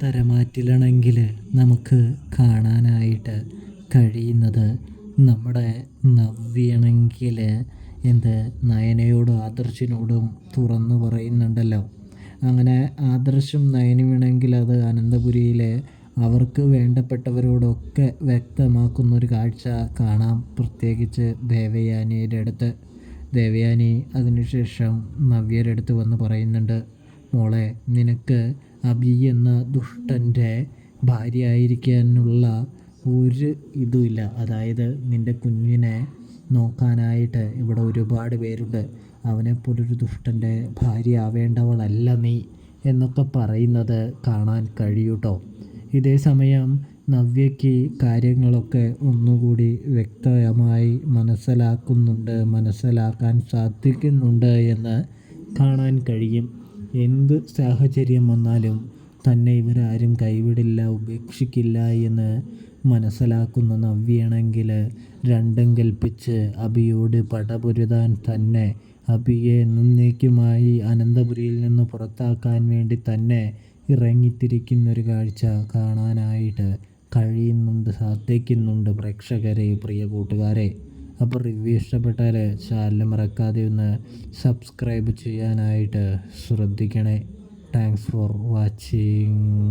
തരമാറ്റിലാണെങ്കിൽ നമുക്ക് കാണാനായിട്ട് കഴിയുന്നത് നമ്മുടെ നവ്യയാണെങ്കിൽ നയനയോടും ആദർശിനോടും തുറന്നു പറയുന്നുണ്ടല്ലോ. അങ്ങനെ ആദർശും നയനയുമാണെങ്കിൽ അത് അനന്തപുരിയിലെ അവർക്ക് വേണ്ടപ്പെട്ടവരോടൊക്കെ വ്യക്തമാക്കുന്നൊരു കാഴ്ച കാണാം. പ്രത്യേകിച്ച് ദേവയാനിയുടെ അടുത്ത്. ദേവയാനി അതിനുശേഷം നവ്യയുടെ അടുത്ത് വന്ന് പറയുന്നുണ്ട്, മോളെ, നിനക്ക് അബി എന്ന ദുഷ്ടൻ്റെ ഭാര്യയായിരിക്കാനുള്ള ഒരു ഇതുമില്ല. അതായത് നിൻ്റെ കുഞ്ഞിനെ നോക്കാനായിട്ട് ഇവിടെ ഒരുപാട് പേരുണ്ട്. അവനെപ്പോലൊരു ദുഷ്ടൻ്റെ ഭാര്യ ആവേണ്ടവളല്ല നീ എന്നൊക്കെ പറയുന്നത് കാണാൻ കഴിയൂട്ടോ. ഇതേ സമയം നവ്യയ്ക്ക് കാര്യങ്ങളൊക്കെ ഒന്നുകൂടി വ്യക്തമായി മനസ്സിലാക്കാൻ സാധിക്കുന്നുണ്ട് എന്ന് കാണാൻ കഴിയും. എന്ത് സാഹചര്യം വന്നാലും തന്നെ ഇവരാരും കൈവിടില്ല, ഉപേക്ഷിക്കില്ല എന്ന് മനസ്സിലാക്കുന്ന നവ്യയാണെങ്കിൽ രണ്ടും കൽപ്പിച്ച് അബിയോട് പടപൊരുതാൻ തന്നെ, അബിയെ എന്നേക്കുമായി അനന്തപുരിയിൽ നിന്ന് പുറത്താക്കാൻ വേണ്ടി തന്നെ ഇറങ്ങിത്തിരിക്കുന്നൊരു കാഴ്ച കാണാനായിട്ട് സാധിക്കുന്നുണ്ട് പ്രേക്ഷകരെ, പ്രിയ കൂട്ടുകാരെ. അപ്പോൾ റിവ്യൂ ഇഷ്ടപ്പെട്ടാൽ ചാനൽ മറക്കാതെ ഒന്ന് സബ്സ്ക്രൈബ് ചെയ്യാനായിട്ട് ശ്രദ്ധിക്കണേ. Thanks for watching.